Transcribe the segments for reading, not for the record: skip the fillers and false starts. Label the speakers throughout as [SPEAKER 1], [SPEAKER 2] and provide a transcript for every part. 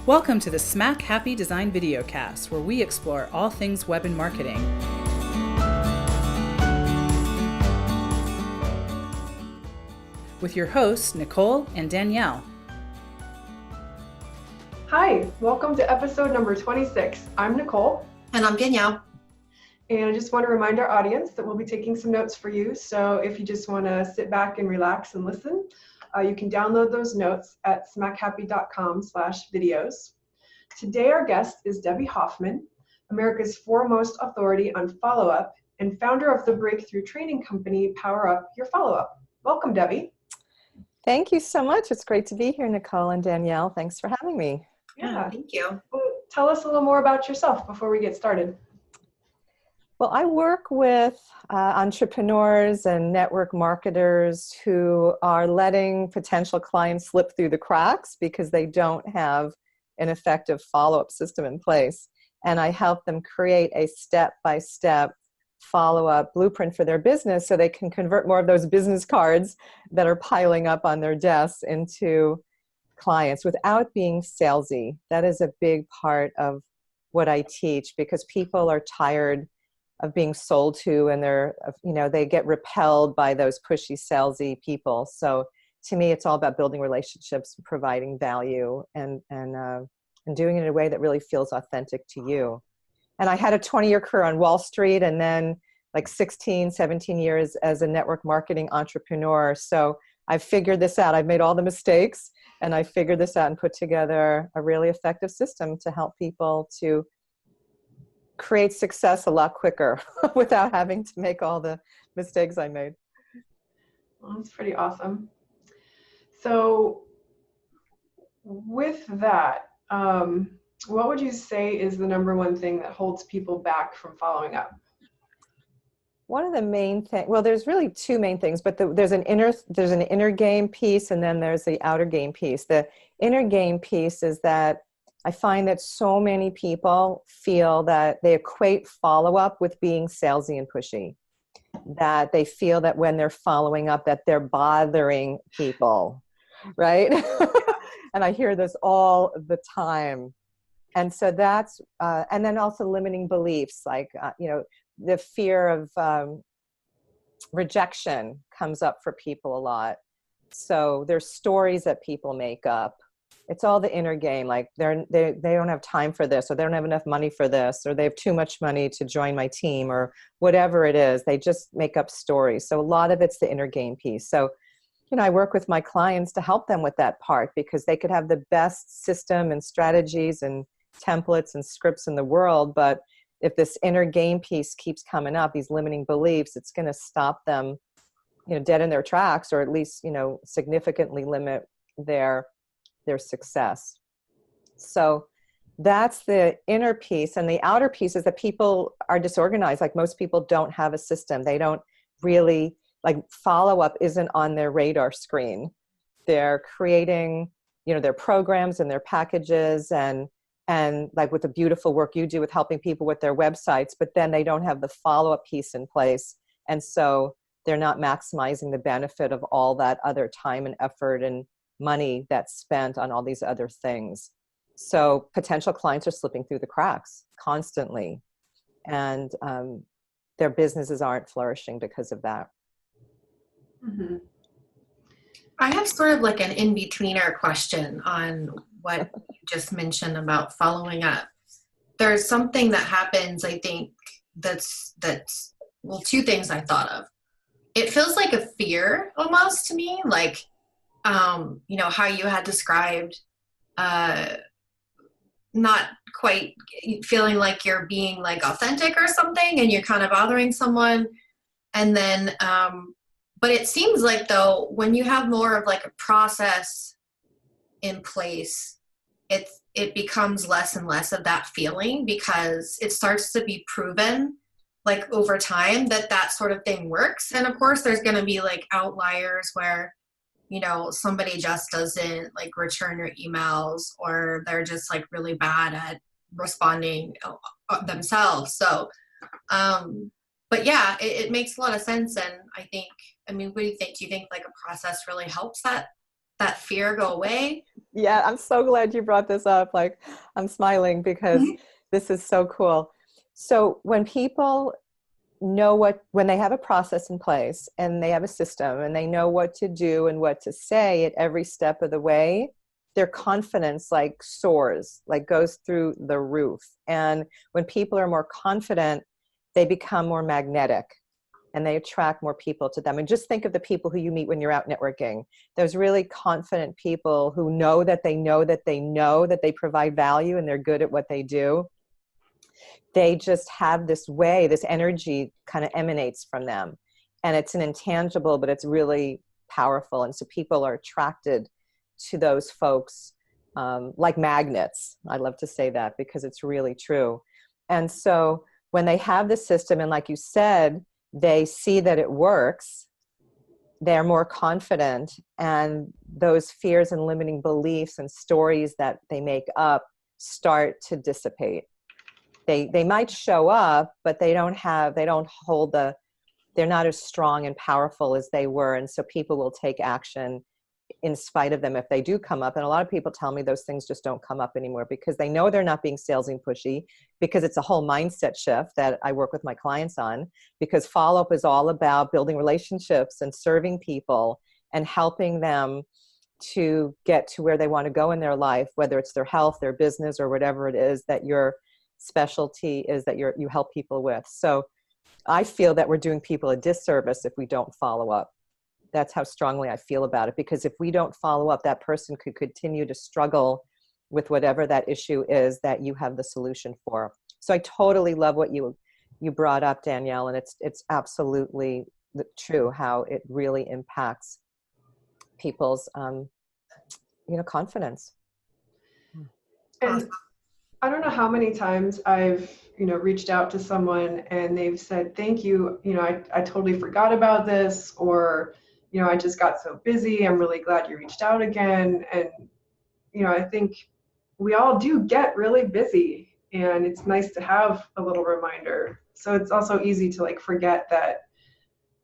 [SPEAKER 1] Welcome to the Smack Happy Design Videocast, where we explore all things web and marketing. With your hosts, Nicole and Danielle.
[SPEAKER 2] Hi, welcome to episode number 26. I'm Nicole.
[SPEAKER 3] And I'm Danielle.
[SPEAKER 2] And I just want to remind our audience that we'll be taking some notes for you. So if you just want to sit back and relax and listen, you can download those notes at smackhappy.com/videos. Today our guest is Debbie Hoffman, America's foremost authority on follow-up and founder of the breakthrough training company, Power Up Your Follow-Up. Welcome, Debbie.
[SPEAKER 4] Thank you so much. It's great to be here, Nicole and Danielle. Thanks for having me.
[SPEAKER 2] Yeah,
[SPEAKER 3] thank you.
[SPEAKER 2] Well, tell us a little more about yourself before we get started.
[SPEAKER 4] Well, I work with entrepreneurs and network marketers who are letting potential clients slip through the cracks because they don't have an effective follow-up system in place. And I help them create a step-by-step follow-up blueprint for their business so they can convert more of those business cards that are piling up on their desks into clients without being salesy. That is a big part of what I teach because people are tired of being sold to, and they get repelled by those pushy, salesy people. So to me, it's all about building relationships, providing value, and doing it in a way that really feels authentic to you. And I had a 20-year career on Wall Street, and then like 16, 17 years as a network marketing entrepreneur. So I've figured this out. I've made all the mistakes, and I figured this out and put together a really effective system to help people to create success a lot quicker without having to make all the mistakes I made.
[SPEAKER 2] Well, that's pretty awesome. So with that, what would you say is the number one thing that holds people back from following up?
[SPEAKER 4] One of the main things, well, there's really two main things, but there's an inner game piece, and then there's the outer game piece. The inner game piece is that I find that so many people feel that they equate follow-up with being salesy and pushy, that they feel that when they're following up that they're bothering people, right? And I hear this all the time. And so that's, and then also limiting beliefs, like, the fear of rejection comes up for people a lot. So there's stories that people make up. It's all the inner game, like they don't have time for this, or they don't have enough money for this, or they have too much money to join my team, or whatever it is. They just make up stories. So a lot of it's the inner game piece. So, I work with my clients to help them with that part, because they could have the best system and strategies and templates and scripts in the world, but if this inner game piece keeps coming up, these limiting beliefs, it's going to stop them, dead in their tracks, or at least, significantly limit their success. So that's the inner piece. And the outer piece is that people are disorganized. Like, most people don't have a system. They don't really, like, follow-up isn't on their radar screen. They're creating, their programs and their packages and like with the beautiful work you do with helping people with their websites, but then they don't have the follow-up piece in place. And so they're not maximizing the benefit of all that other time and effort and money that's spent on all these other things. So potential clients are slipping through the cracks constantly, and their businesses aren't flourishing because of that.
[SPEAKER 2] Mm-hmm.
[SPEAKER 3] I have sort of like an in-betweener question on what you just mentioned about following up. There's something that happens, I think, that's two things I thought of. It feels like a fear almost to me, like, how you had described not quite feeling like you're being like authentic or something, and you're kind of bothering someone. And then, but it seems like, though, when you have more of like a process in place, it becomes less and less of that feeling, because it starts to be proven, like, over time that sort of thing works. And of course, there's going to be like outliers where, somebody just doesn't like return your emails, or they're just like really bad at responding themselves. So, but yeah, it makes a lot of sense. And what do you think? Do you think like a process really helps that fear go away?
[SPEAKER 4] Yeah, I'm so glad you brought this up. Like, I'm smiling because this is so cool. So when people know when they have a process in place and they have a system and they know what to do and what to say at every step of the way, their confidence like soars, like goes through the roof. And when people are more confident, they become more magnetic and they attract more people to them. And just think of the people who you meet when you're out networking. There's really confident people who know that they know that they know that they provide value and they're good at what they do. They just have this way, this energy kind of emanates from them. And it's an intangible, but it's really powerful. And so people are attracted to those folks like magnets. I love to say that because it's really true. And so when they have the system, and like you said, they see that it works, they're more confident, and those fears and limiting beliefs and stories that they make up start to dissipate. They might show up, but they don't hold they're not as strong and powerful as they were. And so people will take action in spite of them if they do come up. And a lot of people tell me those things just don't come up anymore because they know they're not being salesy and pushy, because it's a whole mindset shift that I work with my clients on, because follow-up is all about building relationships and serving people and helping them to get to where they want to go in their life, whether it's their health, their business, or whatever it is that your specialty is that you help people with. So I feel that we're doing people a disservice if we don't follow up. That's how strongly I feel about it, because if we don't follow up, that person could continue to struggle with whatever that issue is that you have the solution for. So I totally love what you brought up, Danielle, and it's absolutely true how it really impacts people's confidence.
[SPEAKER 2] And I don't know how many times I've, reached out to someone and they've said, thank you. I totally forgot about this, or, I just got so busy. I'm really glad you reached out again. And, I think we all do get really busy, and it's nice to have a little reminder. So it's also easy to forget that,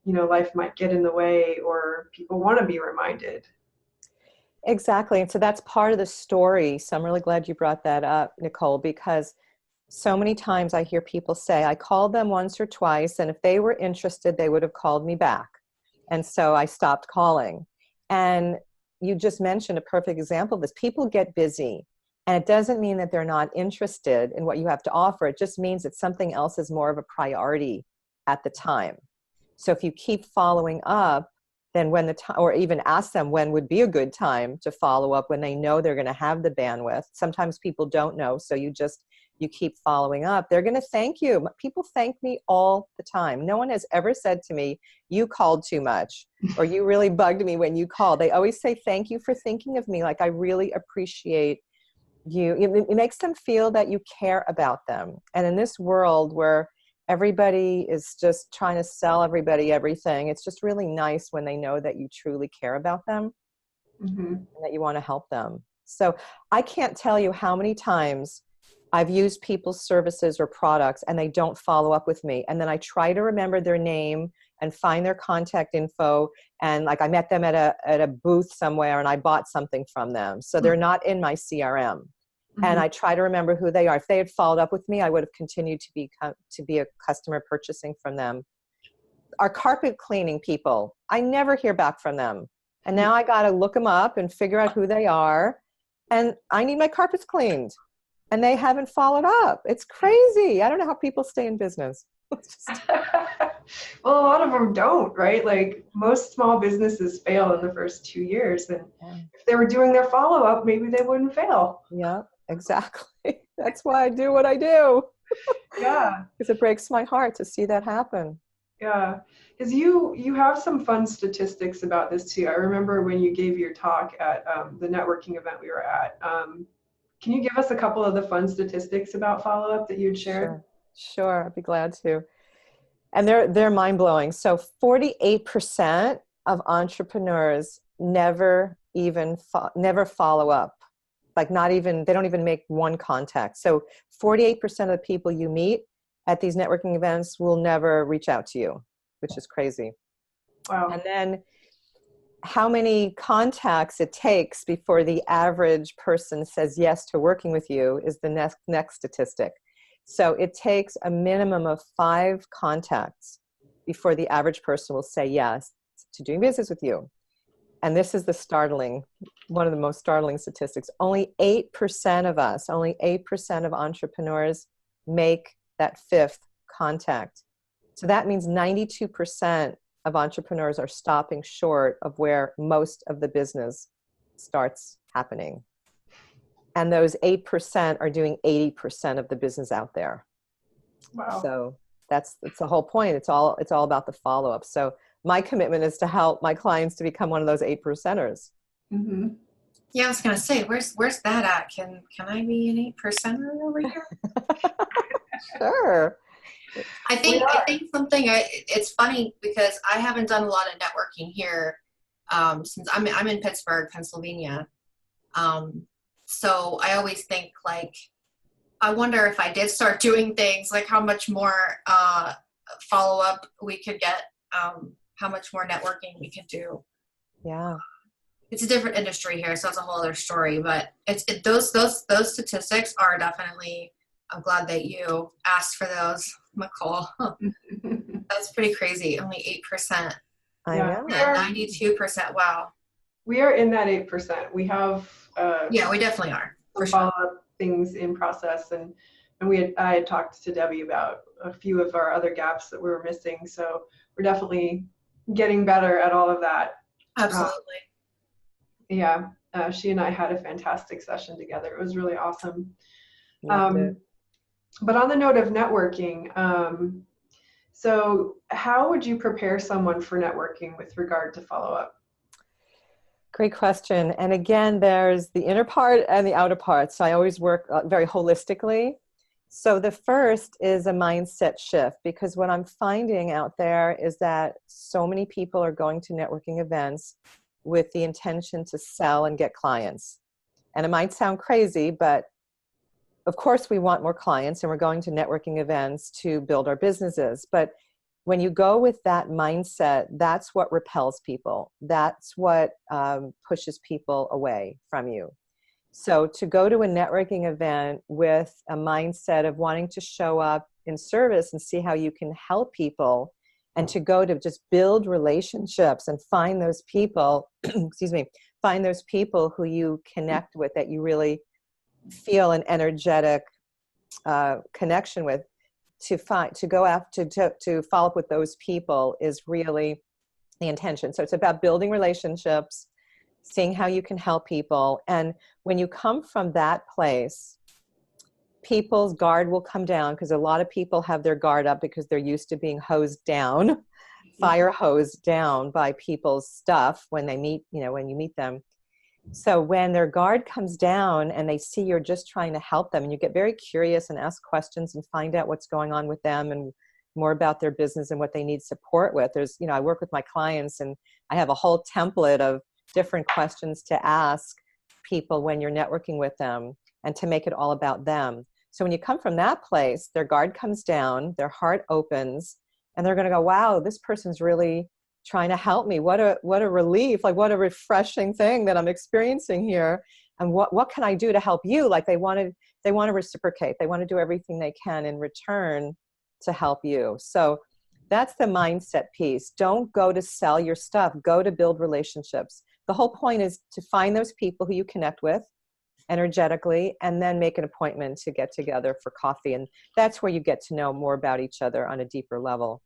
[SPEAKER 2] life might get in the way, or people want to be reminded.
[SPEAKER 4] Exactly. And so that's part of the story. So I'm really glad you brought that up, Nicole, because so many times I hear people say, I called them once or twice, and if they were interested, they would have called me back. And so I stopped calling. And you just mentioned a perfect example of this. People get busy, and it doesn't mean that they're not interested in what you have to offer. It just means that something else is more of a priority at the time. So if you keep following up, then when the time, or even ask them when would be a good time to follow up when they know they're going to have the bandwidth. Sometimes people don't know, so you keep following up. They're going to thank you. People thank me all the time. No one has ever said to me, you called too much, or you really bugged me when you called. They always say, thank you for thinking of me. Like, I really appreciate you. It makes them feel that you care about them. And in this world where everybody is just trying to sell everybody everything, it's just really nice when they know that you truly care about them, and that you want to help them. So I can't tell you how many times I've used people's services or products and they don't follow up with me. And then I try to remember their name and find their contact info. And I met them at a booth somewhere and I bought something from them. So they're not in my CRM. And I try to remember who they are. If they had followed up with me, I would have continued to be a customer purchasing from them. Our carpet cleaning people, I never hear back from them. And now I got to look them up and figure out who they are. And I need my carpets cleaned. And they haven't followed up. It's crazy. I don't know how people stay in business.
[SPEAKER 2] Well, a lot of them don't, right? Most small businesses fail in the first 2 years. And if they were doing their follow-up, maybe they wouldn't fail.
[SPEAKER 4] Yeah, exactly. That's why I do what I do.
[SPEAKER 2] Yeah.
[SPEAKER 4] Because it breaks my heart to see that happen.
[SPEAKER 2] Yeah. Because you have some fun statistics about this too. I remember when you gave your talk at the networking event we were at. Can you give us a couple of the fun statistics about follow-up that you'd shared?
[SPEAKER 4] Sure. I'd be glad to. And they're mind-blowing. So 48% of entrepreneurs never follow up. They don't even make one contact. So 48% of the people you meet at these networking events will never reach out to you, which is crazy.
[SPEAKER 2] Wow.
[SPEAKER 4] And then how many contacts it takes before the average person says yes to working with you is the next statistic. So it takes a minimum of 5 contacts before the average person will say yes to doing business with you. And this is one of the most startling statistics. Only 8% of us, only 8% of entrepreneurs make that 5th contact. So that means 92% of entrepreneurs are stopping short of where most of the business starts happening. And those 8% are doing 80% of the business out there.
[SPEAKER 2] Wow.
[SPEAKER 4] So that's the whole point. It's all about the follow-up. So my commitment is to help my clients to become one of those 8%ers.
[SPEAKER 2] Mm-hmm.
[SPEAKER 3] Yeah, I was gonna say, where's that at? Can I be an 8%er over here?
[SPEAKER 4] Sure.
[SPEAKER 3] I think something. It's funny because I haven't done a lot of networking here since I'm in Pittsburgh, Pennsylvania. So I always think like, I wonder if I did start doing things, like how much more follow up we could get, how much more networking we could do.
[SPEAKER 4] Yeah.
[SPEAKER 3] It's a different industry here, so it's a whole other story. But those statistics are definitely. I'm glad that you asked for those, McCall. That's pretty crazy. Only 8%.
[SPEAKER 4] I know.
[SPEAKER 3] 92%. Wow.
[SPEAKER 2] We are in that 8%. We have
[SPEAKER 3] Yeah, we definitely are. For sure.
[SPEAKER 2] follow-up things in process, and I had talked to Debbie about a few of our other gaps that we were missing. So we're definitely getting better at all of that.
[SPEAKER 3] Absolutely.
[SPEAKER 2] Yeah, she and I had a fantastic session together. It was really awesome.
[SPEAKER 4] Loved it.
[SPEAKER 2] But on the note of networking, so how would you prepare someone for networking with regard to follow-up?
[SPEAKER 4] Great question. And again, there's the inner part and the outer part. So I always work very holistically. So the first is a mindset shift, because what I'm finding out there is that so many people are going to networking events with the intention to sell and get clients. And it might sound crazy, but of course we want more clients and we're going to networking events to build our businesses. But when you go with that mindset, that's what repels people. That's what pushes people away from you. So to go to a networking event with a mindset of wanting to show up in service and see how you can help people, and to go to just build relationships and find those people, find those people who you connect with, that you really feel an energetic connection with, to follow up with those people is really the intention. So it's about building relationships, seeing how you can help people. And when you come from that place, people's guard will come down, because a lot of people have their guard up because they're used to being hosed down, fire hosed down by people's stuff when they meet, when you meet them. So when their guard comes down and they see you're just trying to help them, and you get very curious and ask questions and find out what's going on with them and more about their business and what they need support with. There's, I work with my clients and I have a whole template of different questions to ask people when you're networking with them, and to make it all about them. So when you come from that place, their guard comes down, their heart opens, and they're going to go, wow, this person's really trying to help me. What a relief, like what a refreshing thing that I'm experiencing here. And what can I do to help you? Like they want to reciprocate. They want to do everything they can in return to help you. So that's the mindset piece. Don't go to sell your stuff. Go to build relationships. The whole point is to find those people who you connect with energetically, and then make an appointment to get together for coffee. And that's where you get to know more about each other on a deeper level.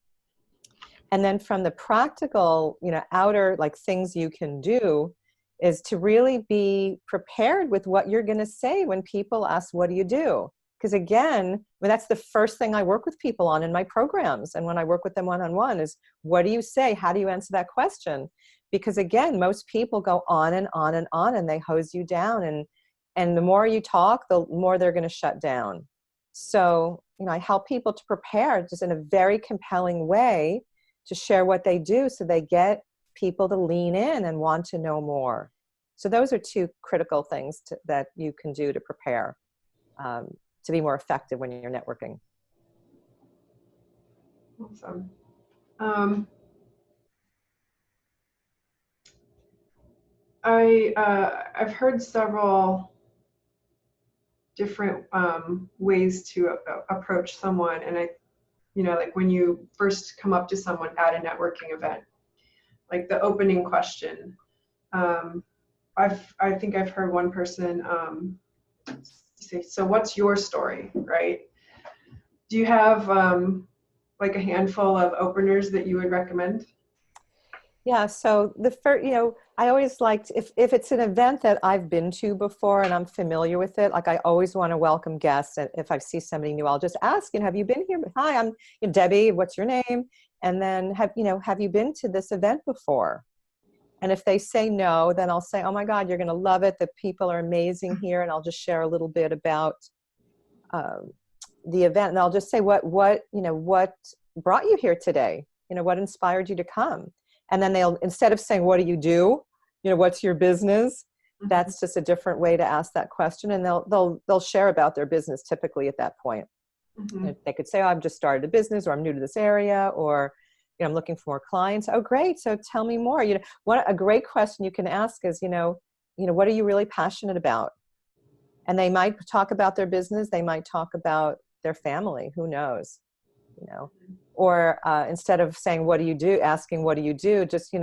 [SPEAKER 4] And then from the practical, outer, like things you can do, is to really be prepared with what you're going to say when people ask, what do you do? Because again, that's the first thing I work with people on in my programs. And when I work with them one-on-one is, what do you say? How do you answer that question? Because again, most people go on and on and on, and they hose you down. And the more you talk, the more they're going to shut down. So, I help people to prepare just in a very compelling way to share what they do, so they get people to lean in and want to know more. So those are two critical things that you can do to prepare to be more effective when you're networking.
[SPEAKER 2] Awesome. I've heard several different ways to approach someone, and like when you first come up to someone at a networking event, like the opening question. I think I've heard one person say, "So what's your story?" Right? Do you have like a handful of openers that you would recommend?
[SPEAKER 4] Yeah, so the first, I always liked, if it's an event that I've been to before and I'm familiar with it, like I always want to welcome guests. And if I see somebody new, I'll just ask, have you been here? Hi, I'm Debbie. What's your name? And then have you been to this event before? And if they say no, then I'll say, oh my God, you're going to love it. The people are amazing here. And I'll just share a little bit about the event. And I'll just say what brought you here today? What inspired you to come? And then they'll, instead of saying, what do you do? What's your business? Mm-hmm. That's just a different way to ask that question. And they'll share about their business typically at that point. Mm-hmm. They could say, oh, I've just started a business, or I'm new to this area, or I'm looking for more clients. Oh, great. So tell me more. What a great question you can ask is, what are you really passionate about? And they might talk about their business. They might talk about their family. Who knows? Or instead of saying, what do you do? Asking, what do you do? Just,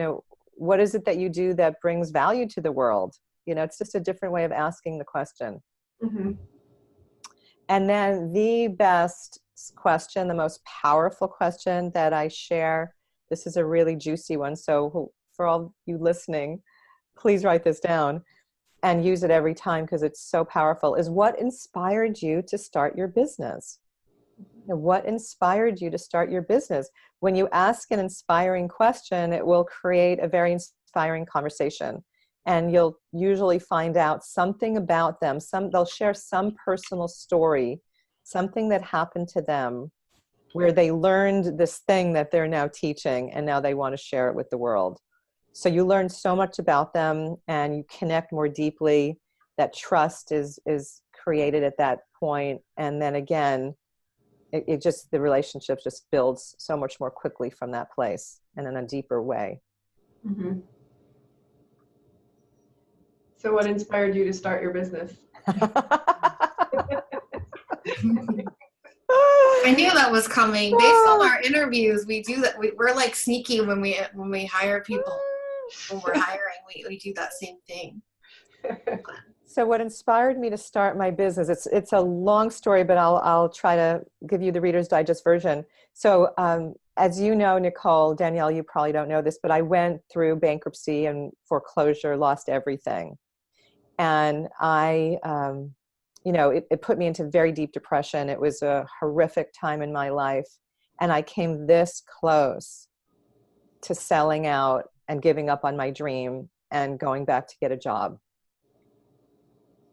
[SPEAKER 4] what is it that you do that brings value to the world? It's just a different way of asking the question. Mm-hmm. And then the best question, the most powerful question that I share, this is a really juicy one. So for all you listening, please write this down and use it every time because it's so powerful, is what inspired you to start your business? What inspired you to start your business? When you ask an inspiring question, it will create a very inspiring conversation. And you'll usually find out something about them. They'll share some personal story, something that happened to them where they learned this thing that they're now teaching, and now they want to share it with the world. So you learn so much about them and you connect more deeply. That trust is created at that point. And then again, the relationship just builds so much more quickly from that place and in a deeper way.
[SPEAKER 2] Mm-hmm. So what inspired you to start your business?
[SPEAKER 3] I knew that was coming. Based on our interviews, we do that. We're like sneaky when we hire people. When we're hiring, we do that same thing.
[SPEAKER 4] So what inspired me to start my business, it's a long story, but I'll try to give you the Reader's Digest version. So as you know, Nicole, Danielle, you probably don't know this, but I went through bankruptcy and foreclosure, lost everything. And it put me into very deep depression. It was a horrific time in my life. And I came this close to selling out and giving up on my dream and going back to get a job.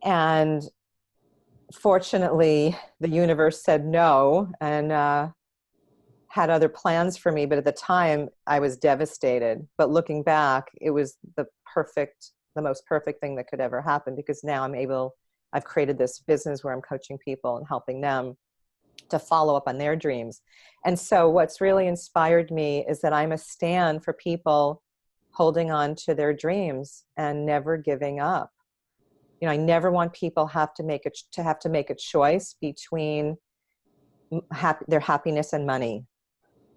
[SPEAKER 4] And fortunately, the universe said no and had other plans for me. But at the time, I was devastated. But looking back, it was the most perfect thing that could ever happen, because now I've created this business where I'm coaching people and helping them to follow up on their dreams. And so what's really inspired me is that I'm a stand for people holding on to their dreams and never giving up. I never want people to have to make a choice between their happiness and money.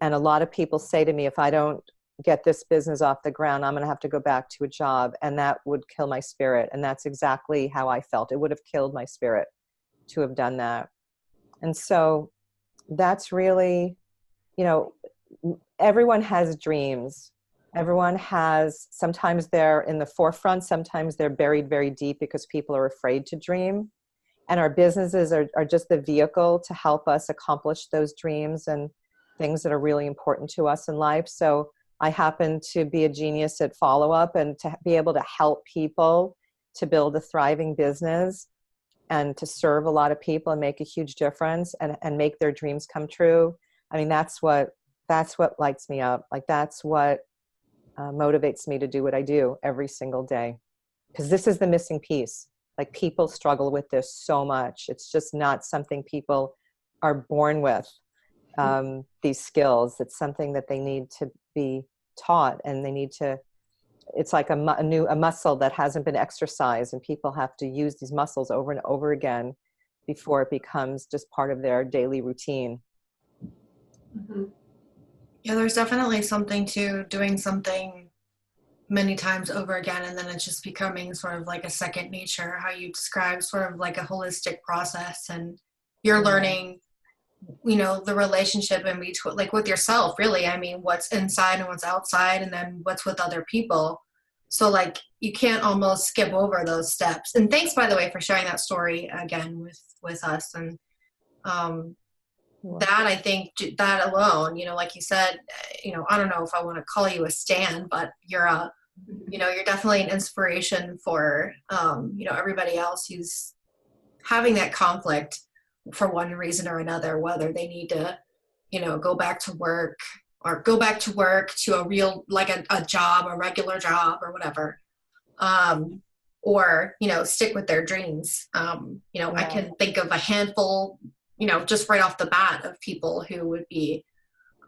[SPEAKER 4] And a lot of people say to me, if I don't get this business off the ground, I'm going to have to go back to a job, and that would kill my spirit. And that's exactly how I felt. It would have killed my spirit to have done that. And so that's really, everyone has dreams. Everyone has, sometimes they're in the forefront, sometimes they're buried very deep because people are afraid to dream. And our businesses are just the vehicle to help us accomplish those dreams and things that are really important to us in life. So I happen to be a genius at follow-up and to be able to help people to build a thriving business and to serve a lot of people and make a huge difference and make their dreams come true. I mean, that's what lights me up. Like, that's what motivates me to do what I do every single day. Because this is the missing piece. Like, people struggle with this so much. It's just not something people are born with, these skills. It's something that they need to be taught, and they need to it's like a muscle that hasn't been exercised, and people have to use these muscles over and over again before it becomes just part of their daily routine.
[SPEAKER 2] Mm-hmm.
[SPEAKER 3] Yeah, there's definitely something to doing something many times over again, and then it's just becoming sort of like a second nature, how you describe sort of like a holistic process, and you're learning, you know, the relationship in between, like with yourself, really. I mean, what's inside and what's outside, and then what's with other people. So like you can't almost skip over those steps. And thanks, by the way, for sharing that story again with us. And that, I think that alone, you know, like you said, you know, I don't know if I want to call you a stan, but you're a, you know, you're definitely an inspiration for, you know, everybody else who's having that conflict for one reason or another, whether they need to, you know, go back to work to a real, like a job, a regular job or whatever. Or, you know, stick with their dreams. You know, I can think of a handful, you know, just right off the bat, of people who would be,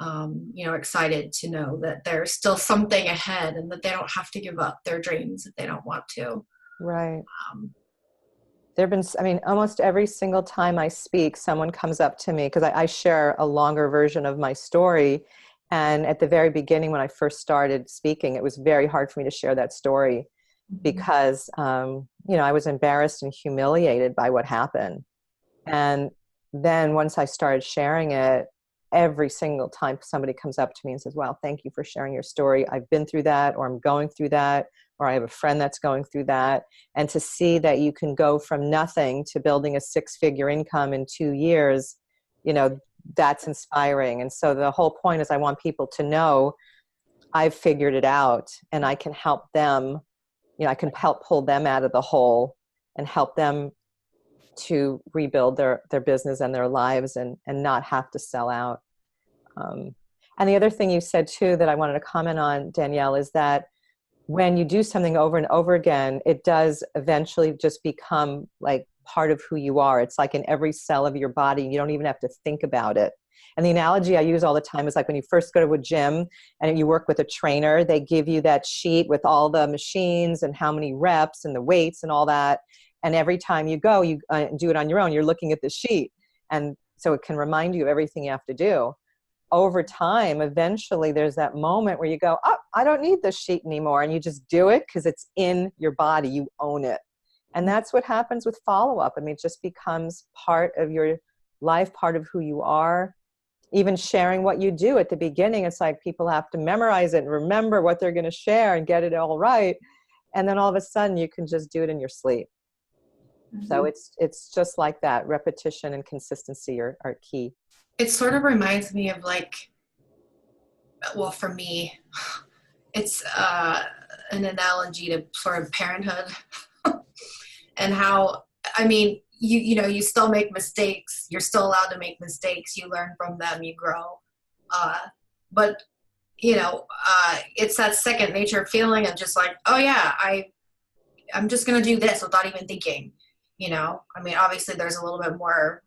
[SPEAKER 3] you know, excited to know that there's still something ahead and that they don't have to give up their dreams if they don't want to.
[SPEAKER 4] Right. There've been, I mean, almost every single time I speak, someone comes up to me, because I share a longer version of my story. And at the very beginning, when I first started speaking, it was very hard for me to share that story because, you know, I was embarrassed and humiliated by what happened. And then once I started sharing it, every single time somebody comes up to me and says, well, thank you for sharing your story. I've been through that, or I'm going through that, or I have a friend that's going through that. And to see that you can go from nothing to building a 6-figure income in 2 years, you know, that's inspiring. And so the whole point is I want people to know I've figured it out, and I can help them, you know, I can help pull them out of the hole and help them to rebuild their business and their lives, and not have to sell out. And the other thing you said too that I wanted to comment on, Danielle, is that when you do something over and over again, it does eventually just become like part of who you are. It's like in every cell of your body. You don't even have to think about it. And the analogy I use all the time is like when you first go to a gym and you work with a trainer, they give you that sheet with all the machines and how many reps and the weights and all that. And every time you go, you do it on your own, you're looking at the sheet. And so it can remind you of everything you have to do. Over time, eventually there's that moment where you go, oh, I don't need this sheet anymore. And you just do it because it's in your body. You own it. And that's what happens with follow-up. I mean, it just becomes part of your life, part of who you are. Even sharing what you do at the beginning, it's like people have to memorize it and remember what they're going to share and get it all right. And then all of a sudden you can just do it in your sleep. So it's just like that. Repetition and consistency are key.
[SPEAKER 3] It sort of reminds me of like, well, for me, it's an analogy to sort of parenthood and how, I mean, you know, you still make mistakes. You're still allowed to make mistakes. You learn from them, you grow. But, you know, it's that second nature feeling of just like, oh yeah, I'm just going to do this without even thinking. You know, I mean, obviously there's a little bit more,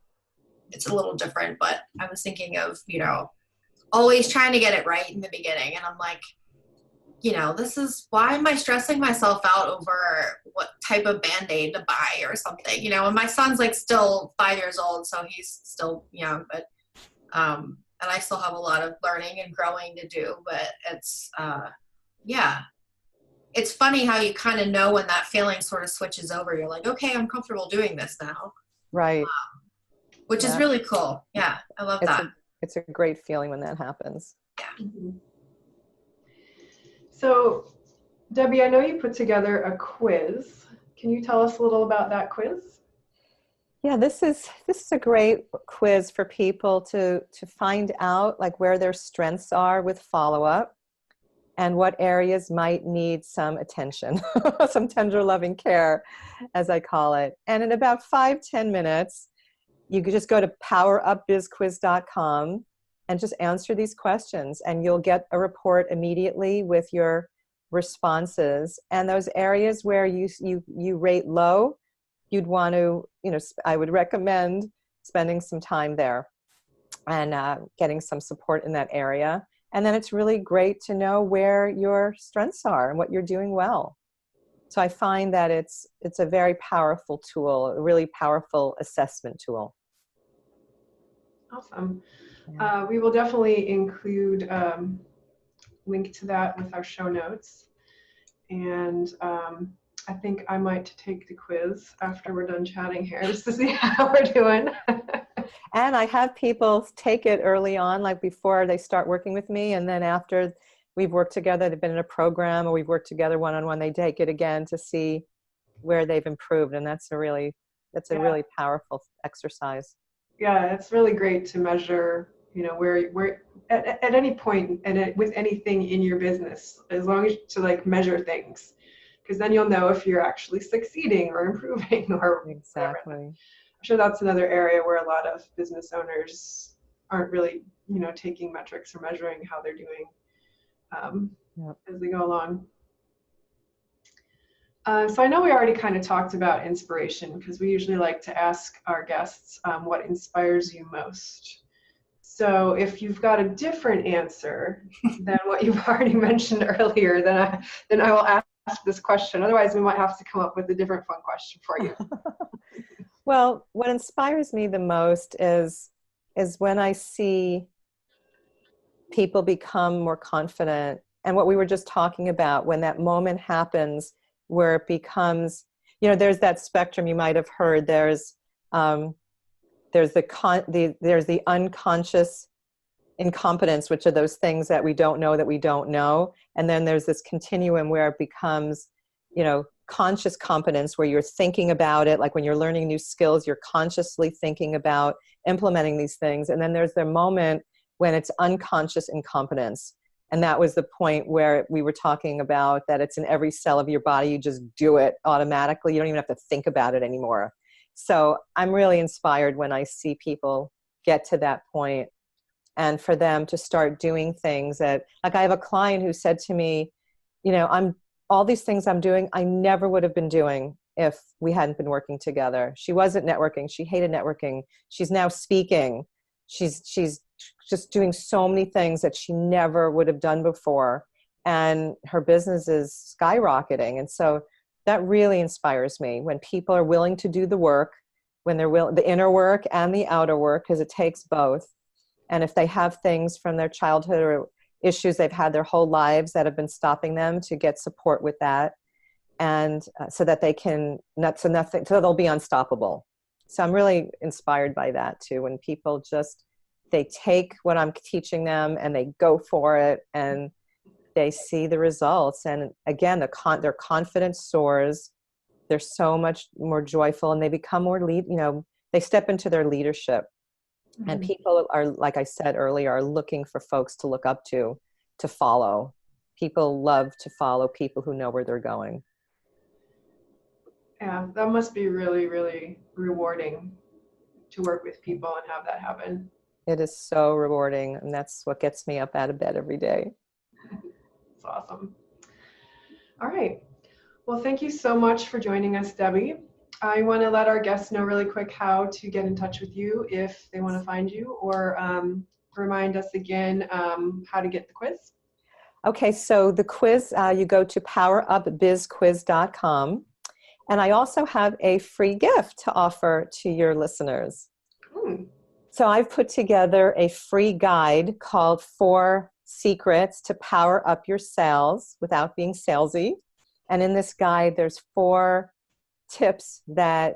[SPEAKER 3] it's a little different, but I was thinking of, you know, always trying to get it right in the beginning. And I'm like, you know, this is, why am I stressing myself out over what type of Band-Aid to buy or something, you know? And my son's like still 5 years old, so he's still young, but, and I still have a lot of learning and growing to do, but it's, yeah. It's funny how you kind of know when that feeling sort of switches over. You're like, okay, I'm comfortable doing this now.
[SPEAKER 4] Right.
[SPEAKER 3] Which is really cool. Yeah, I love that.
[SPEAKER 4] It's a great feeling when that happens.
[SPEAKER 3] Yeah.
[SPEAKER 2] So, Debbie, I know you put together a quiz. Can you tell us a little about that quiz?
[SPEAKER 4] Yeah, this is a great quiz for people to find out like where their strengths are with follow-up and what areas might need some attention, some tender loving care, as I call it. And in about 5-10 minutes, you could just go to powerupbizquiz.com and just answer these questions, and you'll get a report immediately with your responses. And those areas where you rate low, you'd want to, you know, I would recommend spending some time there and getting some support in that area. And then it's really great to know where your strengths are and what you're doing well. So I find that it's a very powerful tool, a really powerful assessment tool.
[SPEAKER 2] Awesome.
[SPEAKER 4] Yeah.
[SPEAKER 2] We will definitely include link to that with our show notes. And I think I might take the quiz after we're done chatting here just to see how we're doing.
[SPEAKER 4] And I have people take it early on, like before they start working with me. And then after we've worked together, they've been in a program or we've worked together one-on-one, they take it again to see where they've improved. And that's a really powerful exercise.
[SPEAKER 2] Yeah, it's really great to measure, where at any point and with anything in your business, as long as to like measure things, because then you'll know if you're actually succeeding or improving or
[SPEAKER 4] Exactly.
[SPEAKER 2] whatever. I'm sure that's another area where a lot of business owners aren't really, taking metrics or measuring how they're doing as they go along. So I know we already kind of talked about inspiration because we usually like to ask our guests what inspires you most. So if you've got a different answer than what you've already mentioned earlier, then I will ask this question. Otherwise, we might have to come up with a different fun question for you.
[SPEAKER 4] Well, what inspires me the most is when I see people become more confident, and what we were just talking about, when that moment happens where it becomes, there's that spectrum you might have heard. There's the unconscious incompetence, which are those things that we don't know. And then there's this continuum where it becomes, conscious competence, where you're thinking about it. Like when you're learning new skills, you're consciously thinking about implementing these things. And then there's the moment when it's unconscious incompetence. And that was the point where we were talking about that it's in every cell of your body. You just do it automatically. You don't even have to think about it anymore. So I'm really inspired when I see people get to that point, and for them to start doing things that, like I have a client who said to me, all these things I'm doing, I never would have been doing if we hadn't been working together. She wasn't networking. She hated networking. She's now speaking. She's just doing so many things that she never would have done before. And her business is skyrocketing. And so that really inspires me when people are willing to do the work, when they're the inner work and the outer work, because it takes both. And if they have things from their childhood or issues they've had their whole lives that have been stopping them, to get support with that. And so that they can, so they'll be unstoppable. So I'm really inspired by that too. When people they take what I'm teaching them and they go for it and they see the results. And again, their confidence soars. They're so much more joyful and they become more they step into their leadership. Mm-hmm. And people are, like I said earlier, are looking for folks to look up to follow. People love to follow people who know where they're going.
[SPEAKER 2] Yeah, that must be really, really rewarding to work with people and have that happen.
[SPEAKER 4] It is so rewarding, and that's what gets me up out of bed every day.
[SPEAKER 2] It's awesome. All right. Well, thank you so much for joining us, Debbie. I want to let our guests know really quick how to get in touch with you if they want to find you, or remind us again how to get the quiz.
[SPEAKER 4] Okay, so the quiz, you go to powerupbizquiz.com. And I also have a free gift to offer to your listeners. So I've put together a free guide called 4 Secrets to Power Up Your Sales Without Being Salesy. And in this guide, there's 4 tips,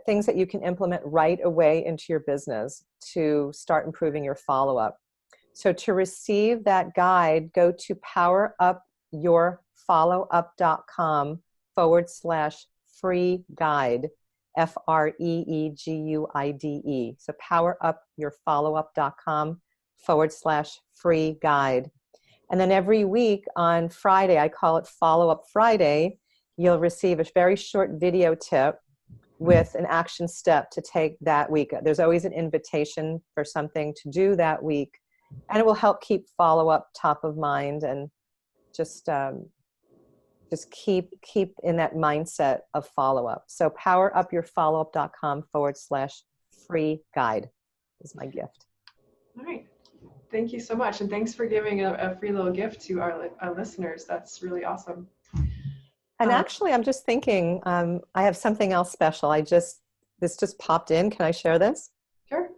[SPEAKER 4] things that you can implement right away into your business to start improving your follow-up. So to receive that guide, go to powerupyourfollowup.com/free guide, FREEGUIDE. So powerupyourfollowup.com/free guide. And then every week on Friday, I call it Follow-Up Friday, you'll receive a very short video tip with an action step to take that week. There's always an invitation for something to do that week, and it will help keep follow-up top of mind and just keep in that mindset of follow-up. So powerupyourfollowup.com/free guide is my gift.
[SPEAKER 2] All right. Thank you so much. And thanks for giving a free little gift to our listeners. That's really awesome.
[SPEAKER 4] And actually, I'm just thinking, I have something else special. This just popped in. Can I share this?
[SPEAKER 2] Sure.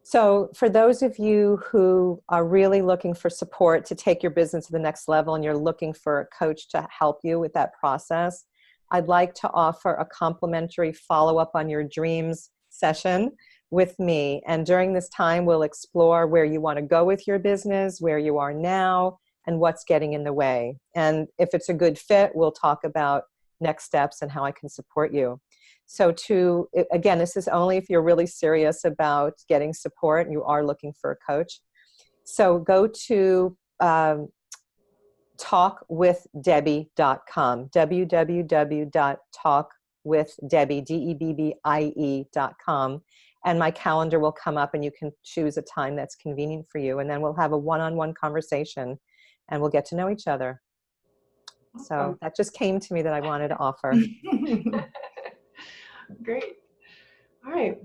[SPEAKER 4] So for those of you who are really looking for support to take your business to the next level and you're looking for a coach to help you with that process, I'd like to offer a complimentary follow-up on your dreams session with me. And during this time, we'll explore where you want to go with your business, where you are now, and what's getting in the way. And if it's a good fit, we'll talk about next steps and how I can support you. So again, this is only if you're really serious about getting support and you are looking for a coach. So go to talkwithdebbie.com, www.talkwithdebbie.com. And my calendar will come up and you can choose a time that's convenient for you. And then we'll have a one-on-one conversation and we'll get to know each other.
[SPEAKER 2] Awesome.
[SPEAKER 4] So that just came to me that I wanted to offer.
[SPEAKER 2] Great. All right.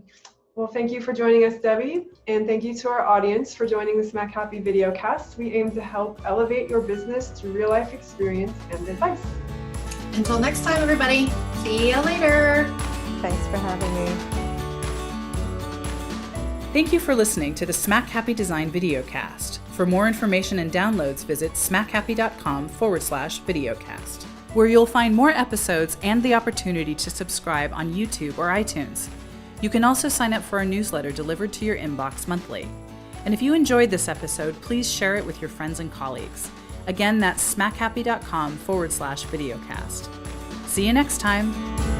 [SPEAKER 2] Well, thank you for joining us, Debbie. And thank you to our audience for joining the Smack Happy videocast. We aim to help elevate your business through real life experience and advice.
[SPEAKER 3] Until next time, everybody. See you later.
[SPEAKER 4] Thanks for having me.
[SPEAKER 1] Thank you for listening to the Smack Happy Design videocast. For more information and downloads, visit smackhappy.com/videocast, where you'll find more episodes and the opportunity to subscribe on YouTube or iTunes. You can also sign up for our newsletter delivered to your inbox monthly. And if you enjoyed this episode, please share it with your friends and colleagues. Again, that's smackhappy.com/videocast. See you next time.